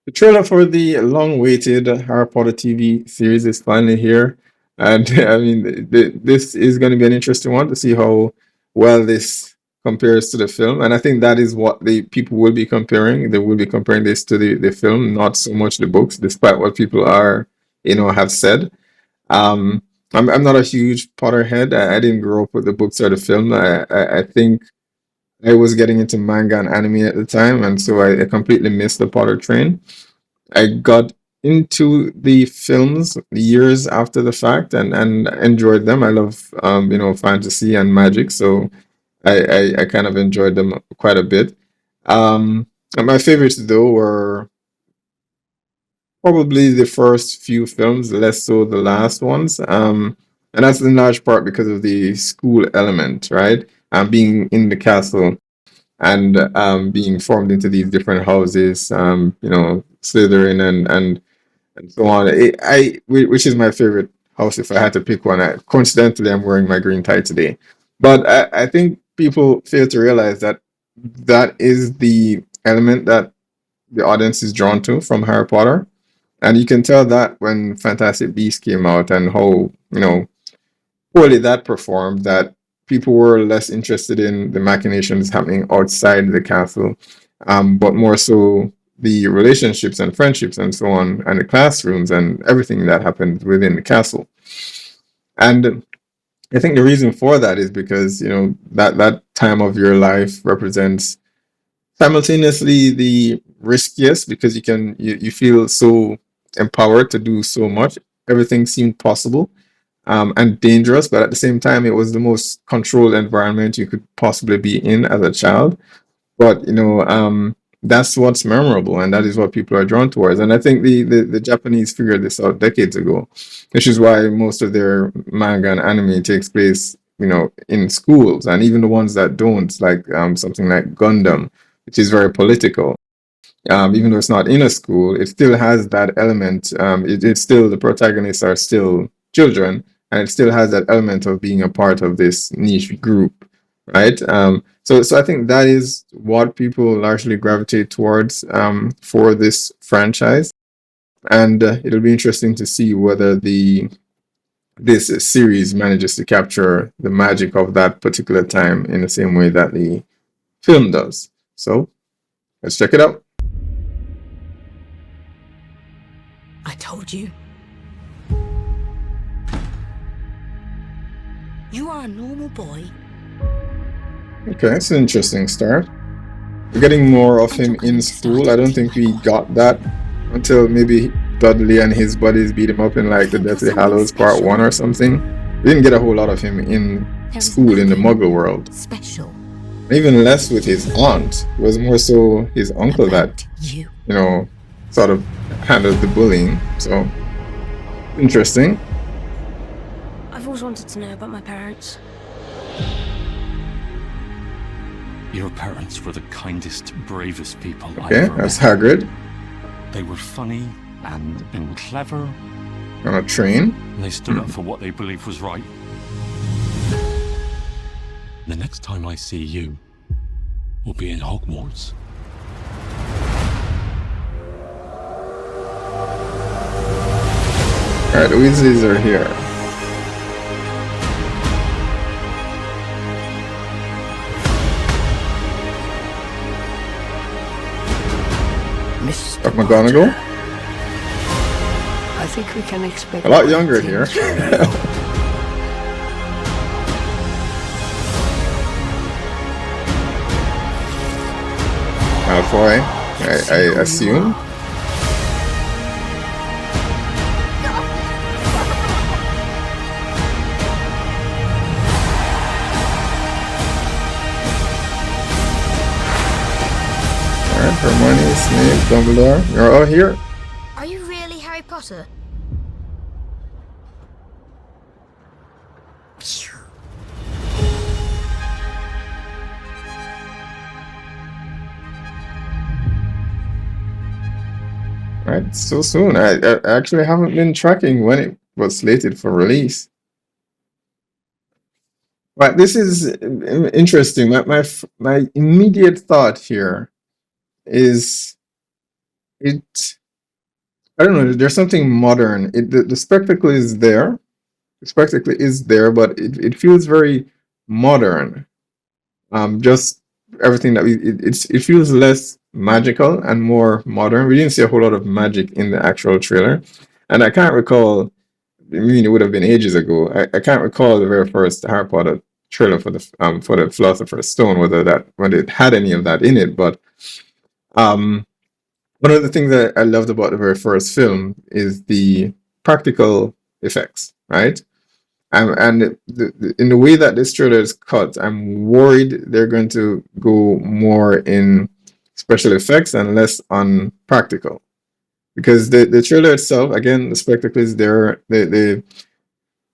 The trailer for the long-awaited Harry Potter TV series is finally here, and I mean, this is going to be an interesting one to see how well this compares to the film. And I think that is what the people will be comparing. They will be comparing this to the film, not so much the books, despite what people are, have said. Um, I'm not a huge Potterhead. I didn't grow up with the books or the film. I think I was getting into manga and anime at the time, and so I completely missed the Potter train. I got into the films years after the fact and enjoyed them. I love fantasy and magic, so I kind of enjoyed them quite a bit. And my favorites though were probably the first few films, less so the last ones. And that's in large part because of the school element, right? Being in the castle and being formed into these different houses, Slytherin and so on. Which is my favorite house if I had to pick one. Coincidentally, I'm wearing my green tie today, but I think people fail to realize that that is the element that the audience is drawn to from Harry Potter, and you can tell that when Fantastic Beasts came out and how poorly that performed, that people were less interested in the machinations happening outside the castle, but more so the relationships and friendships and so on, and the classrooms and everything that happened within the castle. And I think the reason for that is because that time of your life represents simultaneously the riskiest because you feel so empowered to do so much. Everything seemed possible and dangerous, but at the same time, it was the most controlled environment you could possibly be in as a child. But that's what's memorable, and that is what people are drawn towards. And I think the Japanese figured this out decades ago, which is why most of their manga and anime takes place, in schools, and even the ones that don't, like something like Gundam, which is very political. Even though it's not in a school, it still has that element. It's still the protagonists are still children, and it still has that element of being a part of this niche group, right? So I think that is what people largely gravitate towards for this franchise, and it'll be interesting to see whether the this series manages to capture the magic of that particular time in the same way that the film does. So let's check it out. I told you. You are a normal boy. Okay, that's an interesting start. We're getting more of him in school. I don't think we got that until maybe Dudley and his buddies beat him up in like the Deathly Hallows Part 1 or something. We didn't get a whole lot of him in school in the Muggle world. Special. Even less with his aunt. It was more so his uncle that, You. sort of handled the bullying. So, interesting. I've always wanted to know about my parents. Your parents were the kindest, bravest people I've Okay, ever that's met. Hagrid They were funny and clever, on a train. and they stood up for what they believed was right. The next time I see you, we'll be in Hogwarts. Alright, the Weasleys are here. Mr. Got McGonagall. I think we can expect A lot younger here. Malfoy, I assume. Alright, Hermione, Snape, Dumbledore. You're all here. Are you really Harry Potter? Right, so soon. I actually haven't been tracking when it was slated for release. But this is interesting. My immediate thought here is it I don't know. There's something modern. The spectacle is there. The spectacle is there, but it feels very modern. Just everything that it feels less magical and more modern. We didn't see a whole lot of magic in the actual trailer, and I can't recall. I mean, it would have been ages ago. I can't recall the very first Harry Potter trailer for the Philosopher's Stone, whether it had any of that in it. But um, one of the things that I loved about the very first film is the practical effects, right? And in the way that this trailer is cut, I'm worried they're going to go more in special effects and less on practical. Because the trailer itself, again, the spectacle is there, the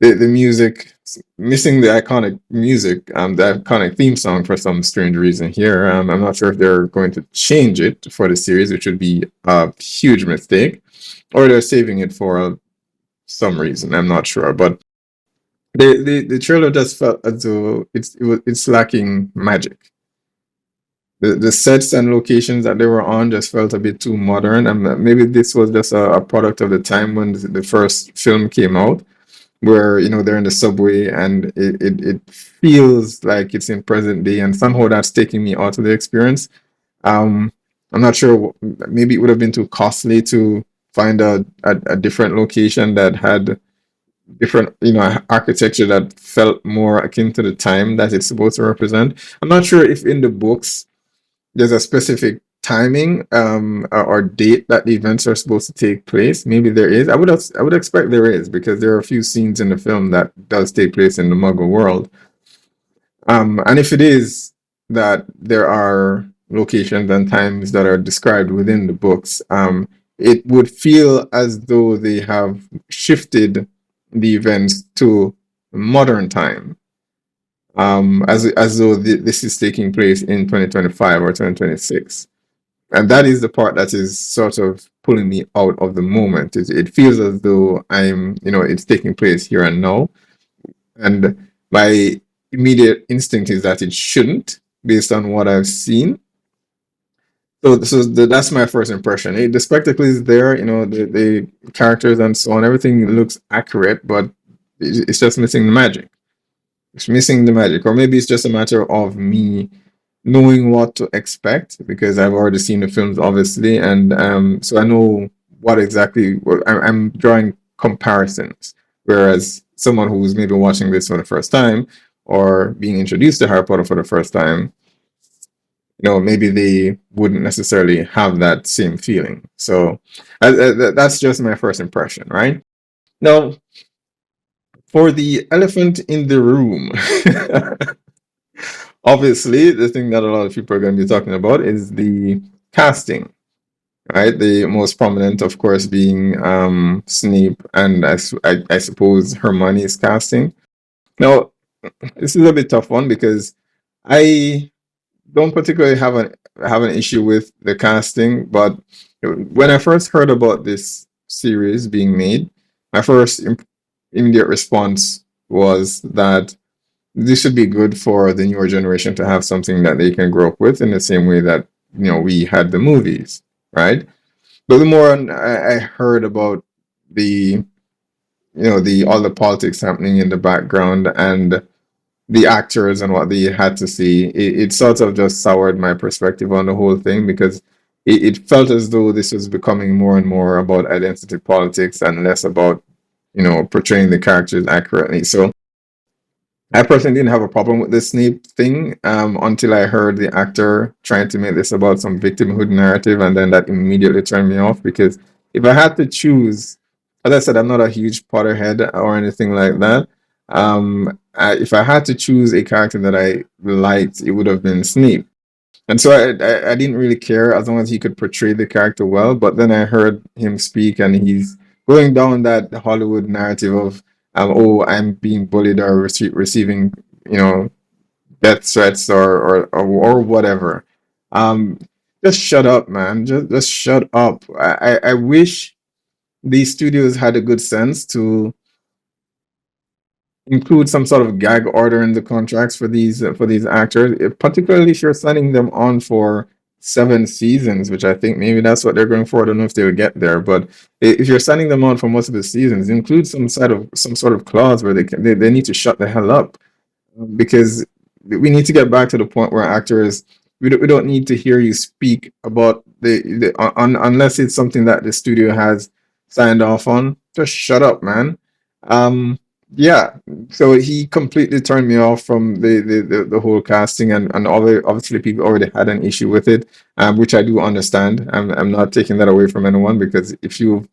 music, missing the iconic music, the iconic theme song for some strange reason here. I'm not sure if they're going to change it for the series, which would be a huge mistake, or they're saving it for some reason. I'm not sure, but the trailer just felt as though it's lacking magic. The sets and locations that they were on just felt a bit too modern, and maybe this was just a product of the time when the first film came out, where they're in the subway and it feels like it's in present day, and somehow that's taking me out of the experience. Um, I'm not sure. Maybe it would have been too costly to find a different location that had different architecture that felt more akin to the time that it's supposed to represent. I'm not sure if in the books there's a specific timing or date that the events are supposed to take place. Maybe there is. I would expect there is, because there are a few scenes in the film that does take place in the Muggle world. And if it is that there are locations and times that are described within the books, it would feel as though they have shifted the events to modern time, as though this is taking place in 2025 or 2026. And that is the part that is sort of pulling me out of the moment. It feels as though it's taking place here and now. And my immediate instinct is that it shouldn't, based on what I've seen. That's my first impression. The spectacle is there, the characters and so on. Everything looks accurate, but it's just missing the magic. It's missing the magic, or maybe it's just a matter of me knowing what to expect, because I've already seen the films, obviously, and so I know what exactly. I'm drawing comparisons, whereas someone who's maybe watching this for the first time or being introduced to Harry Potter for the first time, maybe they wouldn't necessarily have that same feeling. So that's just my first impression, right? Now, for the elephant in the room, obviously, the thing that a lot of people are going to be talking about is the casting, right? The most prominent, of course, being Snape, and I suppose Hermione's casting. Now, this is a bit tough one, because I don't particularly have an issue with the casting, but when I first heard about this series being made, my first immediate response was that this should be good for the newer generation to have something that they can grow up with, in the same way that we had the movies, right? But the more I heard about the the all the politics happening in the background and the actors and what they had to see, it sort of just soured my perspective on the whole thing, because it felt as though this was becoming more and more about identity politics and less about portraying the characters accurately. So I personally didn't have a problem with the Snape thing until I heard the actor trying to make this about some victimhood narrative, and then that immediately turned me off. Because if I had to choose, as I said, I'm not a huge Potterhead or anything like that. If I had to choose a character that I liked, it would have been Snape. And so I didn't really care, as long as he could portray the character well. But then I heard him speak, and he's going down that Hollywood narrative of, oh, I'm being bullied or receiving, death threats or whatever. Um, just shut up, man. Just shut up. I wish these studios had a good sense to include some sort of gag order in the contracts for these actors, particularly if you're signing them on for 7 seasons, which I think maybe that's what they're going for. I don't know if they'll get there, but if you're signing them on for most of the seasons, include some sort of clause where they need to shut the hell up, because we need to get back to the point where actors, we don't need to hear you speak about unless it's something that the studio has signed off on. Just shut up, man. Um, yeah. So he completely turned me off from the whole casting, and obviously people already had an issue with it, which I do understand. I'm not taking that away from anyone, because if you've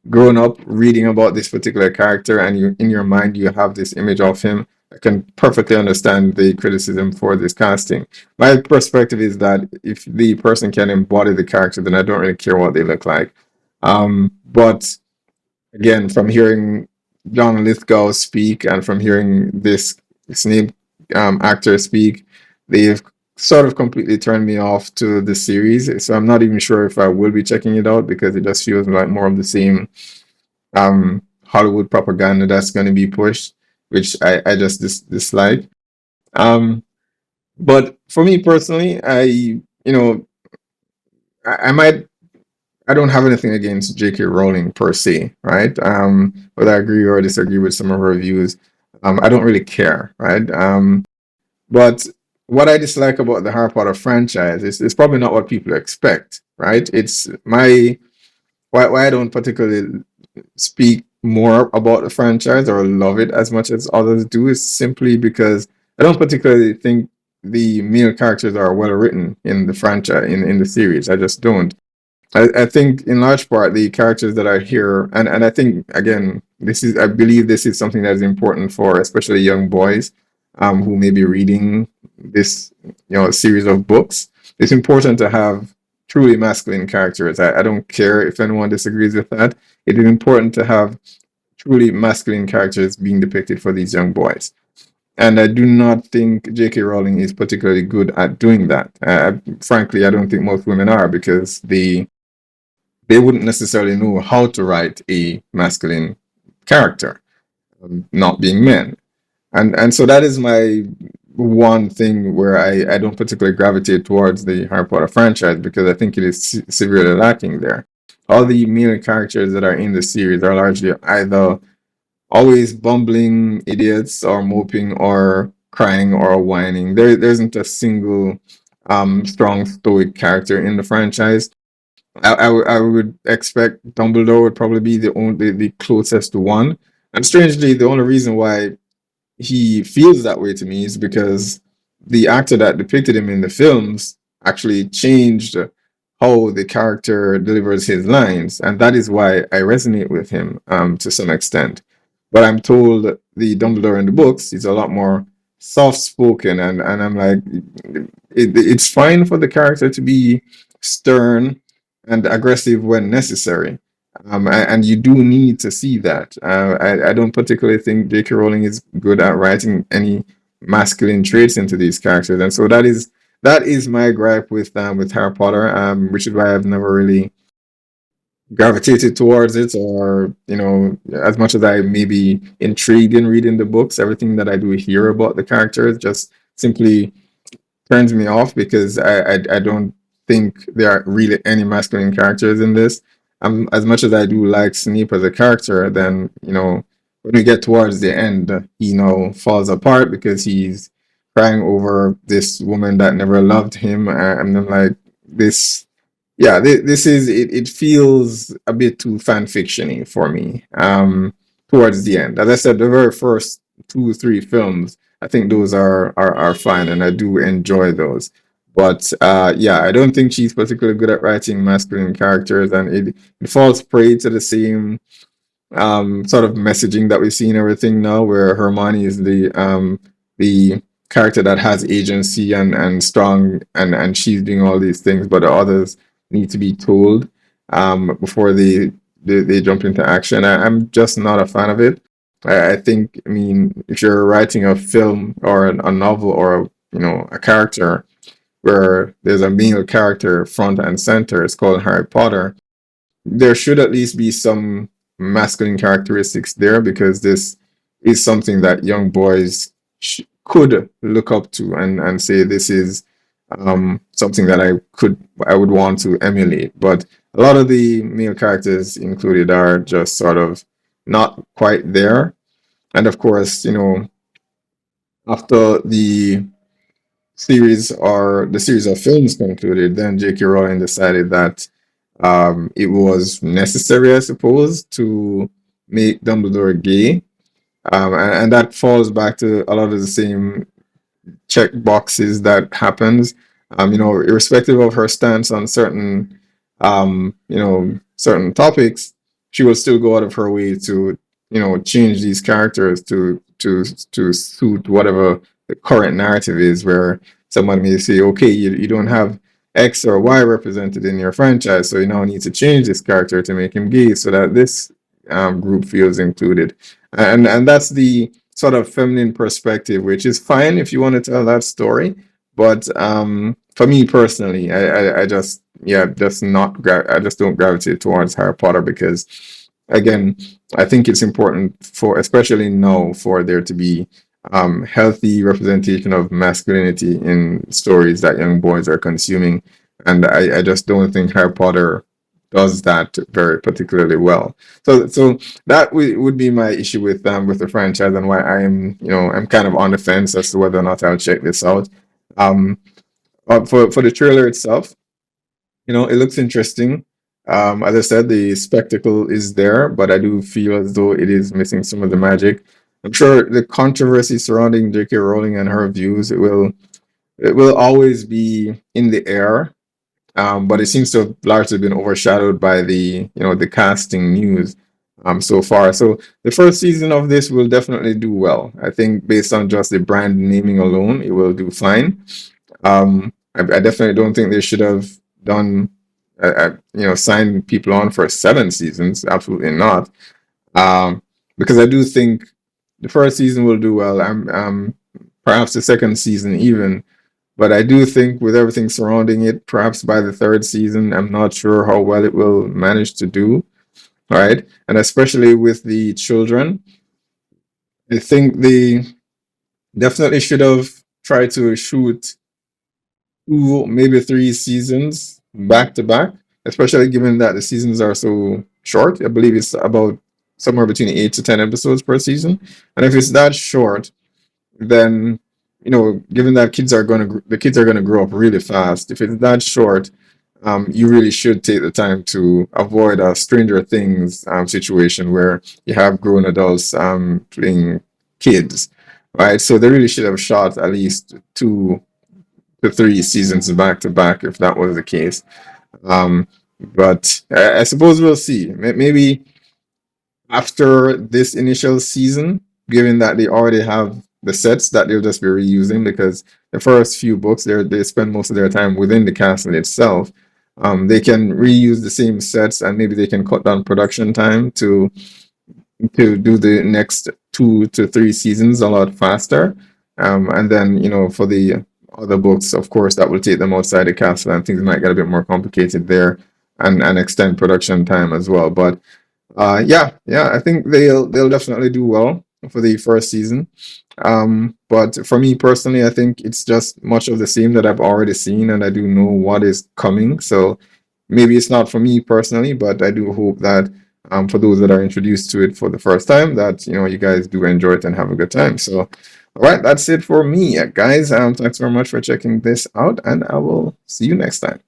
grown up reading about this particular character and you in your mind you have this image of him, I can perfectly understand the criticism for this casting. My perspective is that if the person can embody the character, then I don't really care what they look like. But again, from hearing John Lithgow speak and from hearing this Snape actor speak, they've sort of completely turned me off to the series. So I'm not even sure if I will be checking it out, because it just feels like more of the same Hollywood propaganda that's going to be pushed, which I just dislike. Um, but for me personally, I might, I don't have anything against J.K. Rowling per se, right? Whether I agree or disagree with some of her views, I don't really care, right? But what I dislike about the Harry Potter franchise is probably not what people expect, right? It's my why I don't particularly speak more about the franchise or love it as much as others do is simply because I don't particularly think the male characters are well written in the franchise in the series. I just don't. I think in large part the characters that are here, and I think again I believe this is something that is important for especially young boys who may be reading this series of books. It's important to have truly masculine characters. I don't care if anyone disagrees with that. It is important to have truly masculine characters being depicted for these young boys. And I do not think J.K. Rowling is particularly good at doing that. Frankly, I don't think most women are, because they wouldn't necessarily know how to write a masculine character, not being men. And so that is my one thing where I don't particularly gravitate towards the Harry Potter franchise, because I think it is severely lacking there. All the male characters that are in the series are largely either always bumbling idiots or moping or crying or whining. There isn't a single strong stoic character in the franchise. I would expect Dumbledore would probably be the closest to one. And strangely, the only reason why he feels that way to me is because the actor that depicted him in the films actually changed how the character delivers his lines, and that is why I resonate with him to some extent. But I'm told the Dumbledore in the books is a lot more soft spoken, and I'm like, it's fine for the character to be stern and aggressive when necessary. And you do need to see that. I don't particularly think J.K. Rowling is good at writing any masculine traits into these characters, and so that is my gripe with Harry Potter, which is why I've never really gravitated towards it, or as much as I may be intrigued in reading the books, everything that I do hear about the characters just simply turns me off, because I don't think there are really any masculine characters in this. As much as I do like Snape as a character, then when we get towards the end, he falls apart because he's crying over this woman that never loved him, and then like this. Yeah, this is it. It feels a bit too fan fictiony for me. Towards the end, as I said, the very first 2 3 films, I think those are fine, and I do enjoy those. But yeah, I don't think she's particularly good at writing masculine characters, and it falls prey to the same sort of messaging that we see in everything now, where Hermione is the character that has agency and strong, and she's doing all these things, but the others need to be told before they jump into action. I'm just not a fan of it. I think, I mean, if you're writing a film or a novel or a character where there's a male character front and center, it's called Harry Potter, there should at least be some masculine characteristics there, because this is something that young boys could look up to and say this is something that I would want to emulate. But a lot of the male characters included are just sort of not quite there. And of course, after the series of films concluded, then J.K. Rowling decided that it was necessary, I suppose, to make Dumbledore gay. And that falls back to a lot of the same check boxes that happens. Irrespective of her stance on certain topics, she will still go out of her way to, change these characters to suit whatever the current narrative is, where someone may say, okay, you don't have X or Y represented in your franchise, so you now need to change this character to make him gay so that this group feels included. And that's the sort of feminine perspective, which is fine if you want to tell that story. But for me personally, I just I just don't gravitate towards Harry Potter because, again, I think it's important for, especially now, for there to be healthy representation of masculinity in stories that young boys are consuming, and I just don't think Harry Potter does that very particularly well. So that would be my issue with the franchise, and why I'm kind of on the fence as to whether or not I'll check this out. Um, for the trailer itself, it looks interesting. As I said, the spectacle is there, but I do feel as though it is missing some of the magic. I'm sure the controversy surrounding J.K. Rowling and her views, it will always be in the air, but it seems to have largely been overshadowed by the casting news so far. So the first season of this will definitely do well. I think based on just the brand naming alone, it will do fine. I definitely don't think they should have done, signed people on for 7 seasons. Absolutely not. Because I do think the first season will do well. Perhaps the second season even. But I do think with everything surrounding it, perhaps by the third season, I'm not sure how well it will manage to do. All right. And especially with the children, I think they definitely should have tried to shoot 2, maybe 3 seasons back to back, especially given that the seasons are so short. I believe it's about somewhere between 8 to 10 episodes per season. And if it's that short, then given that the kids are gonna grow up really fast. If it's that short, you really should take the time to avoid a Stranger Things situation where you have grown adults playing kids, right? So they really should have shot at least 2 to 3 seasons back to back if that was the case. But I suppose we'll see. Maybe after this initial season, given that they already have the sets that they'll just be reusing, because the first few books they spend most of their time within the castle itself. They can reuse the same sets, and maybe they can cut down production time to do the next 2 to 3 seasons a lot faster. And then for the other books, of course, that will take them outside the castle, and things might get a bit more complicated there, and extend production time as well. But yeah, I think they'll definitely do well for the first season. But for me personally, I think it's just much of the same that I've already seen, and I do know what is coming. So maybe it's not for me personally, but I do hope that for those that are introduced to it for the first time, that you guys do enjoy it and have a good time. So all right, that's it for me, guys. Thanks very much for checking this out, and I will see you next time.